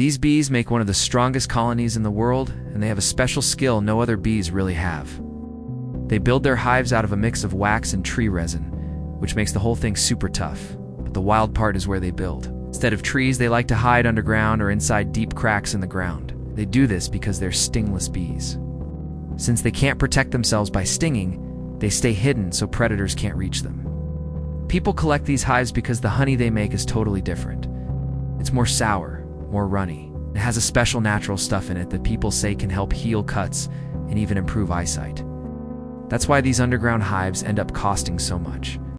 These bees make one of the strongest colonies in the world, and they have a special skill no other bees really have. They build their hives out of a mix of wax and tree resin, which makes the whole thing super tough. But the wild part is where they build. Instead of trees, they like to hide underground or inside deep cracks in the ground. They do this because they're stingless bees. Since they can't protect themselves by stinging, they stay hidden so predators can't reach them. People collect these hives because the honey they make is totally different. It's more sour, more runny. It has a special natural stuff in it that people say can help heal cuts and even improve eyesight. That's why these underground hives end up costing so much.